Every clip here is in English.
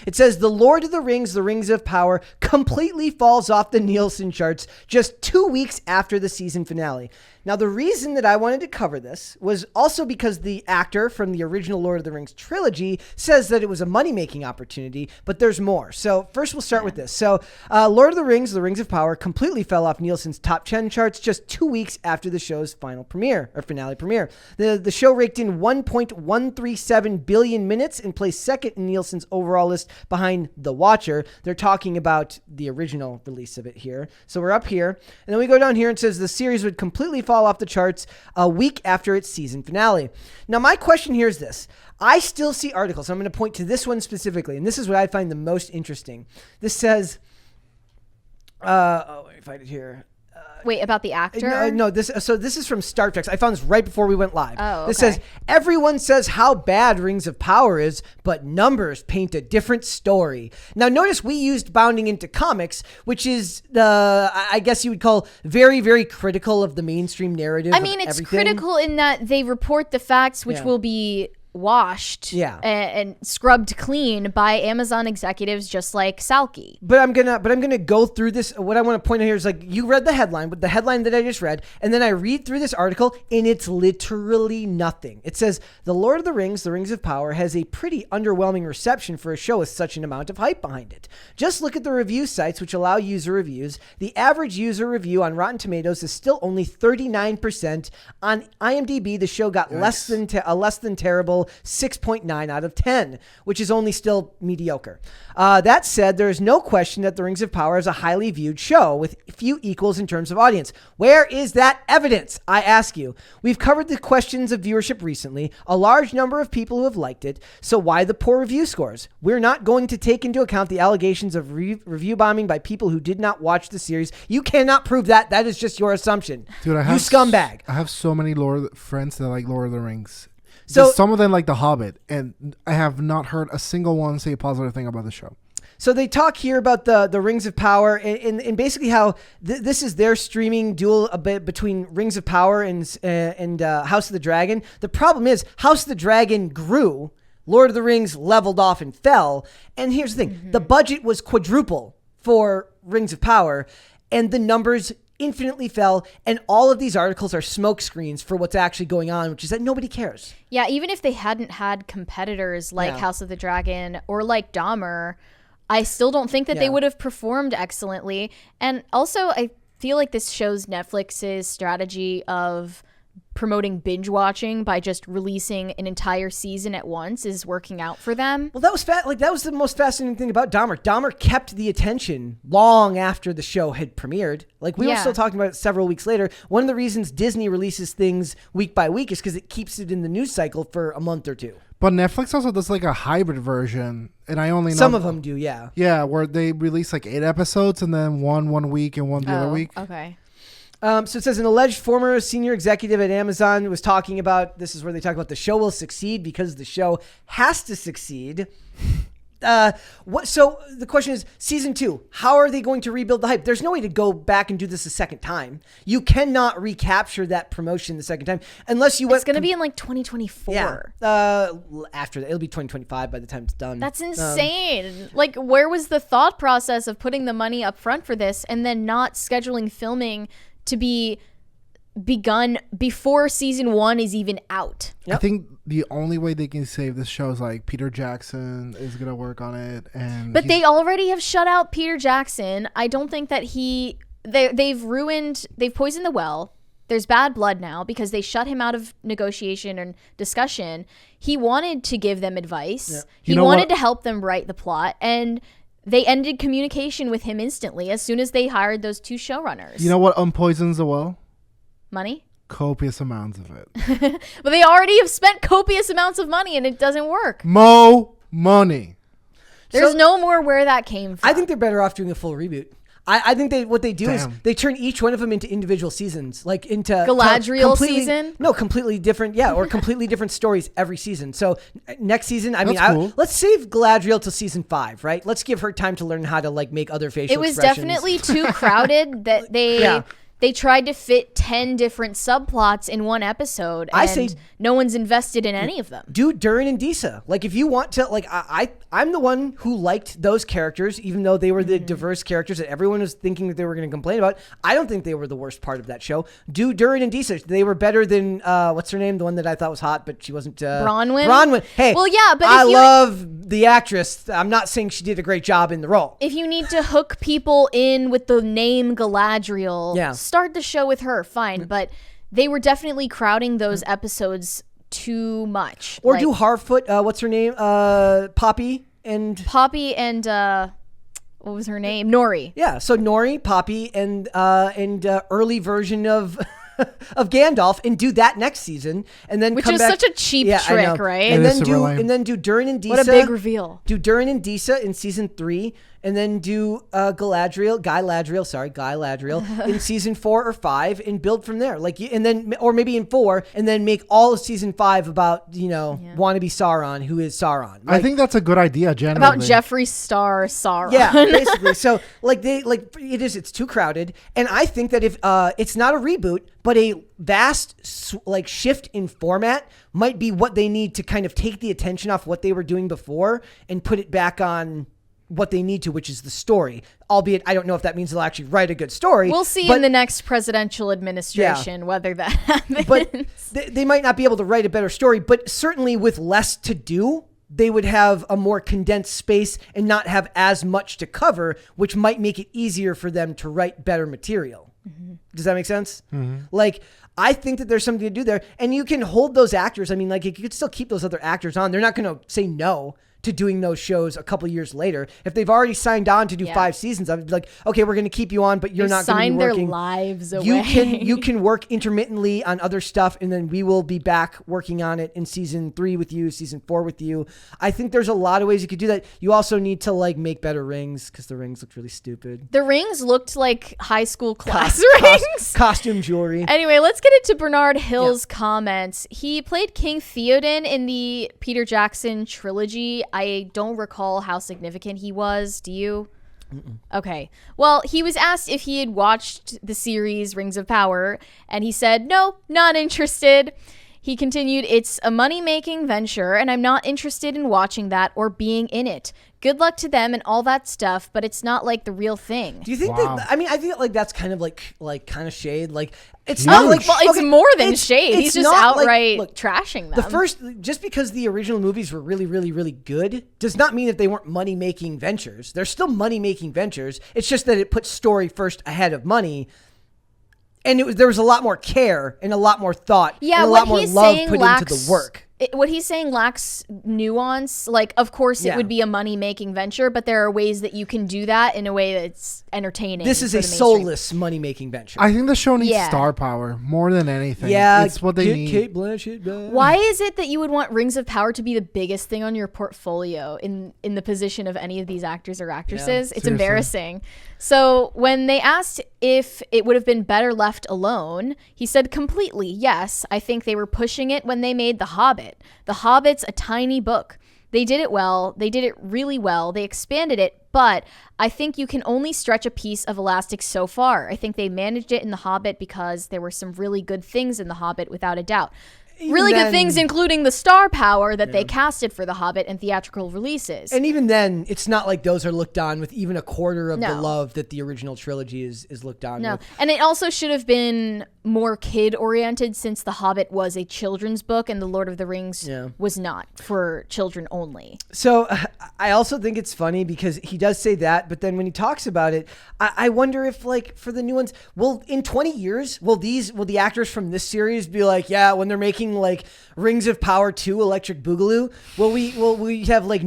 It says The Lord of the Rings of Power completely falls off the Nielsen charts just 2 weeks after the season finale. Now, the reason that I wanted to cover this was also because the actor from the original Lord of the Rings trilogy says that it was a money-making opportunity, but there's more. So first we'll start with this. So Lord of the Rings of Power completely fell off Nielsen's top 10 charts just 2 weeks after the show's finale premiere. The show raked in 1.137 billion minutes and placed second in Nielsen's overall list behind The Watcher. They're talking about the original release of it here. So we're up here, and then we go down here and it says the series would completely fall off the charts a week after its season finale. Now, my question here is this. I still see articles. I'm going to point to this one specifically, and this is what I find the most interesting. This says, let me find it here. Wait, about the actor? No, this is from Star Trek. I found this right before we went live. Oh, okay. This says, everyone says how bad Rings of Power is, but numbers paint a different story. Now, notice we used Bounding into Comics, which is, I guess you would call very, very critical of the mainstream narrative. I mean, it's critical in that they report the facts, which will be washed and scrubbed clean by Amazon executives just like Salky. But I'm gonna go through this. What I want to point out here is, like, you read the headline, but the headline that I just read, and then I read through this article, and it's literally nothing. It says The Lord of the Rings of Power has a pretty underwhelming reception for a show with such an amount of hype behind it. Just look at the review sites which allow user reviews. The average user review on Rotten Tomatoes is still only 39%. On IMDb, the show got less than terrible 6.9 out of 10, which is only still mediocre. That said, there is no question that The Rings of Power is a highly viewed show with few equals in terms of audience. Where is that evidence, I ask you? We've covered the questions of viewership recently, a large number of people who have liked it, so why the poor review scores? We're not going to take into account the allegations of review bombing by people who did not watch the series. You cannot prove that. That is just your assumption. Dude, you scumbag. I have so many friends that like Lord of the Rings. So some of them like The Hobbit, and I have not heard a single one say a positive thing about the show. So they talk here about the Rings of Power and basically how this is their streaming duel a bit between Rings of Power and House of the Dragon. The problem is House of the Dragon grew, Lord of the Rings leveled off and fell. And here's the thing. The budget was quadruple for Rings of Power, and the numbers infinitely fell, and all of these articles are smoke screens for what's actually going on, which is that nobody cares. Yeah, even if they hadn't had competitors like House of the Dragon or like Dahmer, I still don't think that they would have performed excellently. And also, I feel like this shows Netflix's strategy of promoting binge watching by just releasing an entire season at once is working out for them. Well, that was the most fascinating thing about Dahmer. Dahmer kept the attention long after the show had premiered. Like, we were still talking about it several weeks later. One of the reasons Disney releases things week by week is because it keeps it in the news cycle for a month or two. But Netflix also does like a hybrid version, and I only know some of them do, yeah. Yeah, where they release like 8 episodes and then one week and one the other week. Okay. So it says an alleged former senior executive at Amazon was talking about, this is where they talk about the show will succeed because the show has to succeed. So the question is, season 2, how are they going to rebuild the hype? There's no way to go back and do this a second time. You cannot recapture that promotion the second time unless you went. It's going to be in like 2024. Yeah. After that, it'll be 2025 by the time it's done. That's insane. Like, where was the thought process of putting the money up front for this and then not scheduling filming to be begun before season 1 is even out? Yep. I think the only way they can save this show is like Peter Jackson is gonna work on it, but they already have shut out Peter Jackson. I don't think that they've poisoned the well. There's bad blood now because they shut him out of negotiation and discussion. He wanted to give them advice. Yeah. He wanted to help them write the plot, and they ended communication with him instantly as soon as they hired those 2 showrunners. You know what unpoisons the well? Money? Copious amounts of it. But they already have spent copious amounts of money and it doesn't work. Money. There's no more where that came from. I think they're better off doing a full reboot. I think what they do is they turn each one of them into individual seasons, like into Galadriel season. No, completely different, or completely different stories every season. So next season, cool. Let's save Galadriel till season 5, right? Let's give her time to learn how to like make other facial. It was expressions. definitely too crowded that they they tried to fit 10 different subplots in one episode, and I say- no one's invested in any of them. Do Durin and Disa. Like, if you want to, like, I'm the one who liked those characters, even though they were the diverse characters that everyone was thinking that they were going to complain about. I don't think they were the worst part of that show. Do Durin and Disa. They were better than, what's her name? The one that I thought was hot, but she wasn't. Bronwyn? Bronwyn. Hey. Well, yeah, but I if you- love the actress. I'm not saying she did a great job in the role. If you need to hook people in with the name Galadriel, Yeah. start the show with her, fine. But they were definitely crowding those episodes too much. Or Like, do Harfoot, what's her name? Poppy and... Poppy and what was her name? Nori. Yeah, so Nori, Poppy, and early version of of Gandalf, and do that next season, and then Which come is back. such a cheap I trick, know. right? And It is then super do lame. and then do Durin and Disa. What a big reveal. Do Durin and Disa in season 3, and then do Guy Ladriel in season 4 or 5, and build from there. Like, and then, or maybe in 4, and then make all of season 5 about wannabe Sauron, who is Sauron. I Like, think that's a good idea, generally. About Jeffree Star Sauron. yeah, basically. So it's too crowded, and I think that if it's not a reboot, but a vast shift in format might be what they need to kind of take the attention off what they were doing before and put it back on what they need to, which is the story. Albeit, I don't know if that means they'll actually write a good story. We'll see but, in the next presidential administration whether that happens. But they might not be able to write a better story, but certainly with less to do, they would have a more condensed space and not have as much to cover, which might make it easier for them to write better material. Mm-hmm. Does that make sense? Mm-hmm. Like, I think that there's something to do there, and you can hold those actors. I mean, like, you could still keep those other actors on. They're not going to say no to doing those shows a couple years later. If they've already signed on to do 5 seasons, I'd be like, okay, we're going to keep you on, but you're not going to be sign their working. lives away. You can work intermittently on other stuff, and then we will be back working on it in season 3 with you, season 4 with you. I think there's a lot of ways you could do that. You also need to like make better rings, because the rings looked really stupid. The rings looked like high school class rings. Costume jewelry. Anyway, let's get into Bernard Hill's comments. He played King Theoden in the Peter Jackson trilogy. I don't recall how significant he was. Do you? Mm-mm. Okay. Well, he was asked if he had watched the series Rings of Power, and he said, no, not interested. He continued, it's a money-making venture, and I'm not interested in watching that or being in it. Good luck to them and all that stuff, but it's not like the real thing. Do you think that? I mean, I feel like that's kind of like kind of shade. Like, it's Huge. not like, Well, it's okay, more than it's- shade. He's it's just not like- outright look, trashing them. the first, just because the original movies were really, really, really good, does not mean that they weren't money-making ventures. They're still money-making ventures. It's just that it puts story first ahead of money. And there was a lot more care and a lot more thought and a lot more love put into the work. What he's saying lacks nuance. Like, of course, Yeah. it would be a money-making venture, but there are ways that you can do that in a way that's entertaining. This is for a the mainstream. soulless money-making venture. I think the show needs Yeah. star power more than anything. Yeah, It's what they get need. Kate Blanchett back. Why is it that you would want Rings of Power to be the biggest thing on your portfolio in the position of any of these actors or actresses? It's seriously. embarrassing. So when they asked if it would have been better left alone, he said completely yes. I think they were pushing it when they made The Hobbit. The Hobbit's a tiny book. They did it well. They did it really well. They expanded it, but I think you can only stretch a piece of elastic so far. I think they managed it in The Hobbit because there were some really good things in The Hobbit, without a doubt. Really good things, including the star power that they casted for The Hobbit and theatrical releases. And even then, it's not like those are looked on with even a quarter of the No. love that the original trilogy is looked on No. with. And it also should have been more kid-oriented, since The Hobbit was a children's book and The Lord of the Rings was not, for children only. So I also think it's funny because he does say that, but then when he talks about it, I wonder if, like, for the new ones, in 20 years, will the actors from this series be like, yeah, when they're making like Rings of Power 2 Electric Boogaloo, will we have like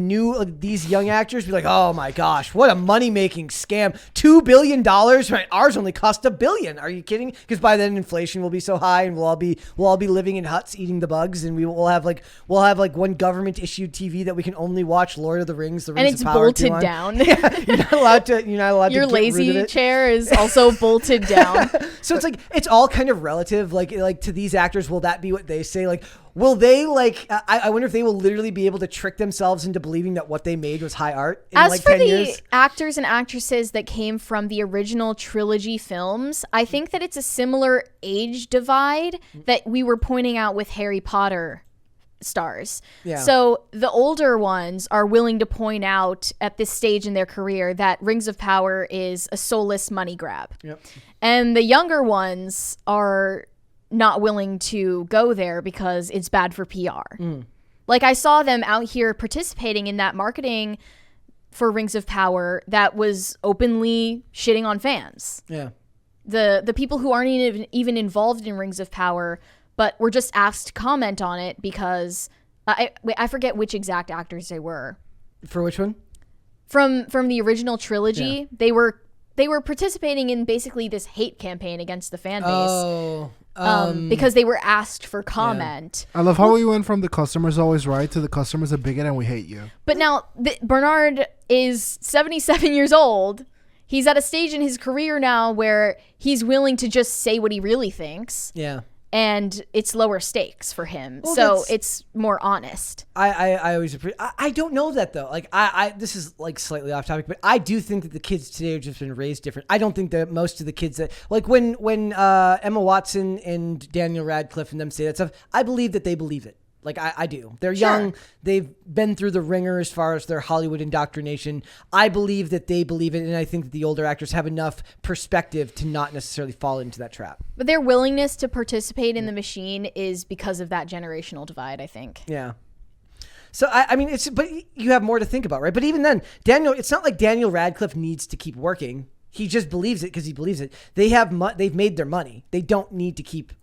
these young actors be like, oh my gosh, what a money-making scam, $2 billion, right? Ours only cost $1 billion. Are you kidding? Because by then inflation will be so high, and we'll all be living in huts eating the bugs, and we'll have one government issued TV that we can only watch Lord of the Rings, And it's of Power 2 bolted on. down. You're not allowed to Your get rid of lazy it. chair is also bolted down. So it's like, it's all kind of relative. Like to these actors, will that be what they say like, will they like? I wonder if they will literally be able to trick themselves into believing that what they made was high art in As like for 10 the years. actors and actresses that came from the original trilogy films, I think that it's a similar age divide that we were pointing out with Harry Potter stars. Yeah. So the older ones are willing to point out at this stage in their career that Rings of Power is a soulless money grab. Yep. And the younger ones are not willing to go there because it's bad for PR. Like I saw them out here participating in that marketing for Rings of Power that was openly shitting on fans. Yeah. The people who aren't even involved in Rings of Power but were just asked to comment on it because I forget which exact actors they were. For which one? From the original trilogy, Yeah. they were participating in basically this hate campaign against the fan base. Oh. Because they were asked for comment. I love how we went from the customer's always right to the customer's a bigot and we hate you. But now Bernard is 77 years old. He's at a stage in his career now where he's willing to just say what he really thinks, Yeah. and it's lower stakes for him. Well, So that's- it's more honest. I always appreciate. I don't know that though. Like I this is like slightly off topic, but I do think that the kids today have just been raised different. I don't think that most of the kids that like when Emma Watson and Daniel Radcliffe and them say that stuff, I believe that they believe it. Like I do. They're Sure. young. They've been through the ringer as far as their Hollywood indoctrination. I believe that they believe it, and I think that the older actors have enough perspective to not necessarily fall into that trap. But their willingness to participate in the machine is because of that generational divide, I think. Yeah. So I mean, but you have more to think about, right? But even then, it's not like Daniel Radcliffe needs to keep working. He just believes it because he believes it. They have they've made their money. They don't need to keep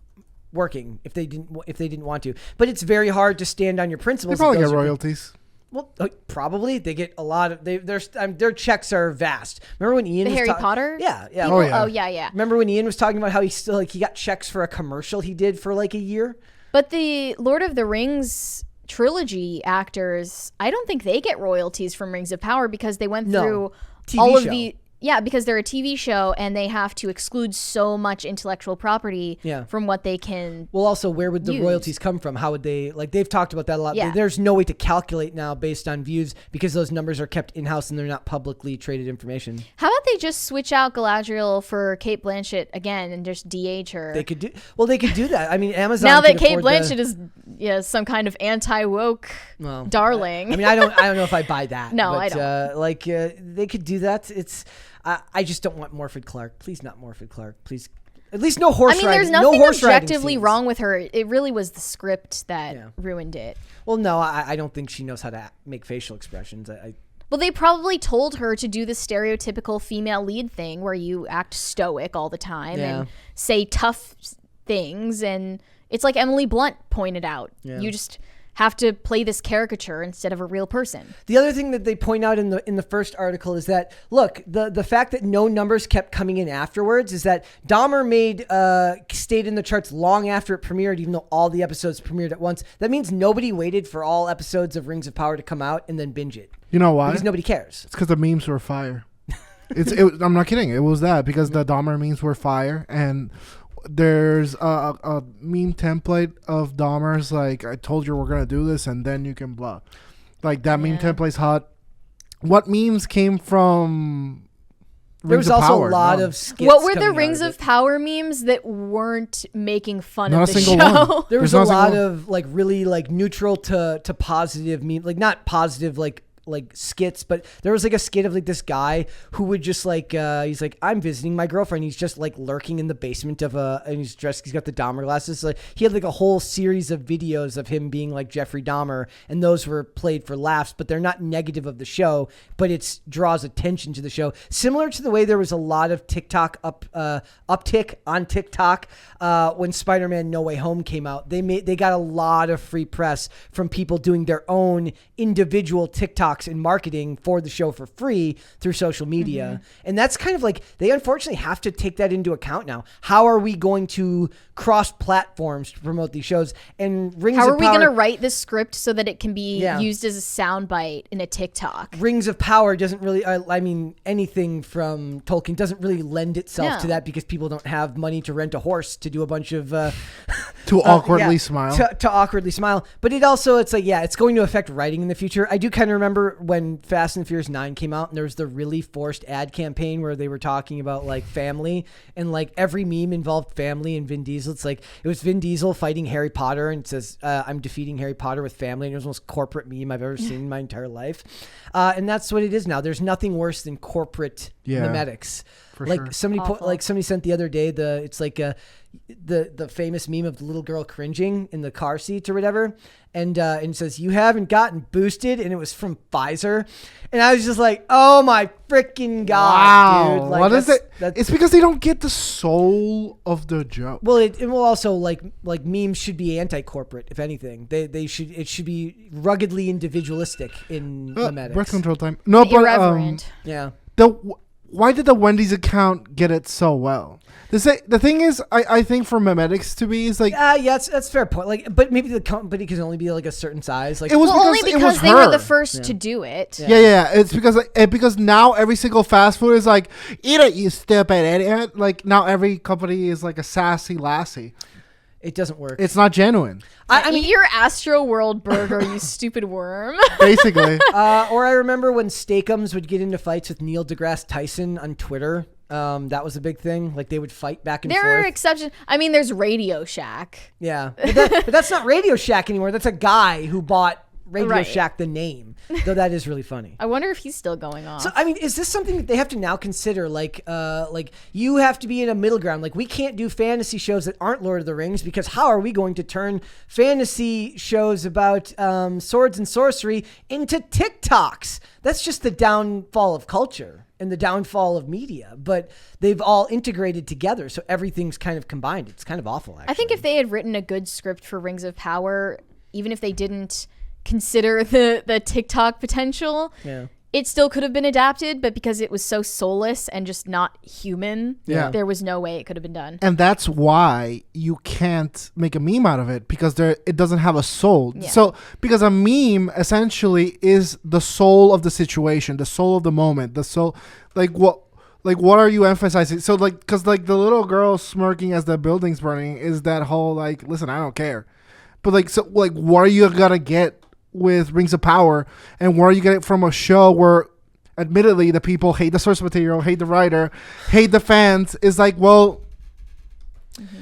working if they didn't want to. But it's very hard to stand on your They principles. probably if get those are- royalties. Well, probably they get a lot of their checks are vast. Remember when Ian The was Harry Potter? Yeah. People, Oh, yeah. Oh, yeah. Remember when Ian was talking about how he still he got checks for a commercial he did for like a year? But the Lord of the Rings trilogy actors, I don't think they get royalties from Rings of Power because they went No. through TV all of show. the because they're a TV show and they have to exclude so much intellectual property Yeah. from what they can. Well, also, where would the Use. royalties come from? How would they, like, they've talked about that a lot. Yeah. There's no way to calculate now based on views because those numbers are kept in-house and they're not publicly traded information. How about they just switch out Galadriel for Kate Blanchett again and just DH her? They could do that. I mean, Amazon now that could Kate afford Blanchett is some kind of anti-woke Well, darling. I mean, I don't know if I buy that. No, but, I don't. They could do that. I just don't want Morfydd Clark. Please not Morfydd Clark. Please, at least no horse I mean, riding. there's no nothing horse riding objectively scenes. wrong with her. It really was the script that Yeah. ruined it. Well, no, I don't think she knows how to make facial expressions. Well, they probably told her to do the stereotypical female lead thing where you act stoic all the time Yeah. and say tough things. And it's like Emily Blunt pointed out. Yeah. You just have to play this caricature instead of a real person. The other thing that they point out in the first article is that, look, the fact that no numbers kept coming in afterwards is that Dahmer stayed in the charts long after it premiered, even though all the episodes premiered at once. That means nobody waited for all episodes of Rings of Power to come out and then binge it. You know why? Because nobody cares. It's because the memes were fire. I'm not kidding. It was that because the Dahmer memes were fire, and there's a meme template of Dahmer's like, I told you we're gonna do this, and then you can blah. Like that meme Yeah. template's hot. What memes came from There Rings was of also Power? a lot None. of skits. What were the coming out Rings of of it. Power memes that weren't making fun Not of a the single show? one. There was There's a not a lot single- of like really like neutral to positive meme, like not positive like skits, but there was like a skit of like this guy who would just like he's like, I'm visiting my girlfriend. He's just like lurking in the basement of and he's dressed, he's got the Dahmer glasses. Like he had like a whole series of videos of him being like Jeffrey Dahmer, and those were played for laughs, but they're not negative of the show, but it draws attention to the show. Similar to the way there was a lot of TikTok uptick on TikTok when Spider-Man No Way Home came out. They got a lot of free press from people doing their own individual TikToks and marketing for the show for free through social media. And that's kind of like, they unfortunately have to take that into account now. How are we going to cross platforms to promote these shows? And Rings How of are we Power, going to write this script so that it can be Yeah. used as a soundbite in a TikTok? Rings of Power doesn't really, I mean, anything from Tolkien doesn't really lend itself No. to that because people don't have money to rent a horse to do a bunch of To awkwardly smile. To awkwardly smile. But it's like, it's going to affect writing in the future. I do kind of remember when Fast and Furious 9 came out and there was the really forced ad campaign where they were talking about like family and like every meme involved family and Vin Diesel. It's like, it was Vin Diesel fighting Harry Potter and it says, I'm defeating Harry Potter with family. And it was the most corporate meme I've ever seen in my entire life. And that's what it is now. There's nothing worse than corporate memetics. For like sure. somebody sent the other day the famous meme of the little girl cringing in the car seat or whatever, and it says you haven't gotten boosted, and it was from Pfizer, and I was just like, oh my freaking god, dude! Like, what is it? It's because they don't get the soul of the joke. Well, it will also like memes should be anti-corporate, if anything. It should be ruggedly individualistic in memetics. Birth control time. No, but Irreverent. Yeah. Why did the Wendy's account get it so well? The thing is, I think for memetics to be is like that's a fair point. Like, but maybe the company can only be like a certain size. Like, it was Well, only it because was they were her. the first to do it. Yeah. It's because now every single fast food is like, eat it, you stupid idiot. Like now every company is like a sassy lassie. it doesn't work. It's not genuine, I mean, your Astro World burger, you stupid worm. basically. Or I remember when Steakums would get into fights with Neil deGrasse Tyson on Twitter. That was a big thing. Like they would fight back and There forth. are exceptions. I mean, there's Radio Shack. Yeah, but that's not Radio Shack anymore. That's a guy who bought Radio Right. Shack, the name. Though that is really funny. I wonder if he's still going on. So I mean, is this something that they have to now consider? Like you have to be in a middle ground. Like we can't do fantasy shows that aren't Lord of the Rings because how are we going to turn fantasy shows about swords and sorcery into TikToks? That's just the downfall of culture and the downfall of media. But they've all integrated together, so everything's kind of combined. It's kind of awful, actually. I think if they had written a good script for Rings of Power, even if they didn't consider the TikTok potential, Yeah. it still could have been adapted, but because it was so soulless and just not human, Yeah. there was no way it could have been done. And that's why you can't make a meme out of it because it doesn't have a soul. Yeah. So because a meme essentially is the soul of the situation, the soul of the moment, the soul, what are you emphasizing? So because the little girl smirking as the building's burning is that whole listen, I don't care. But what are you gonna get with Rings of Power, and where are you getting it from a show where admittedly the people hate the source material, hate the writer, hate the fans? Is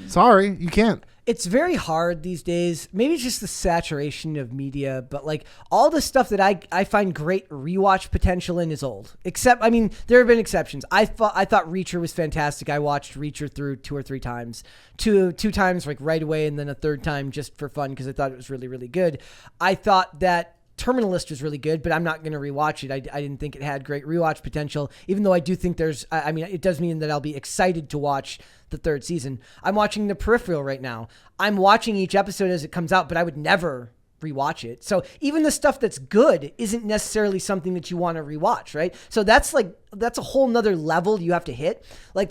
sorry, you can't. It's very hard these days. Maybe it's just the saturation of media, but all the stuff that I find great rewatch potential in is old. Except, I mean, there have been exceptions. I thought Reacher was fantastic. I watched Reacher through 2 or 3 times. Two times right away, and then a third time just for fun because I thought it was really, really good. I thought that Terminalist was really good, but I'm not going to rewatch it. I didn't think it had great rewatch potential, even though I do think I mean, it does mean that I'll be excited to watch the 3rd season. I'm watching The Peripheral right now. I'm watching each episode as it comes out, but I would never rewatch it. So even the stuff that's good isn't necessarily something that you want to rewatch, right? So that's a whole nother level you have to hit.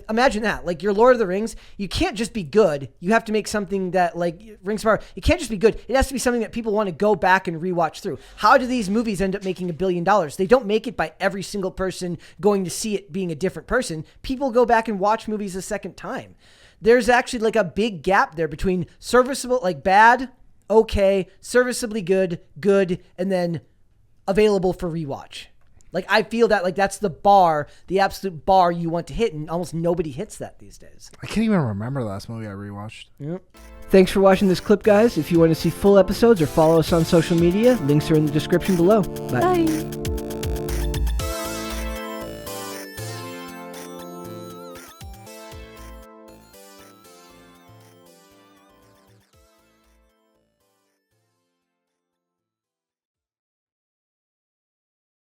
Imagine that. Your Lord of the Rings, you can't just be good. You have to make something that Rings of Power, it can't just be good. It has to be something that people want to go back and rewatch through. How do these movies end up making $1 billion? They don't make it by every single person going to see it being a different person. People go back and watch movies a second time. There's actually a big gap there between serviceable, bad, okay, serviceably good, and then available for rewatch. I feel that that's the bar, the absolute bar you want to hit, and almost nobody hits that these days. I can't even remember the last movie I rewatched. Yep. Thanks for watching this clip, guys. If you want to see full episodes or follow us on social media, links are in the description below. Bye. Bye.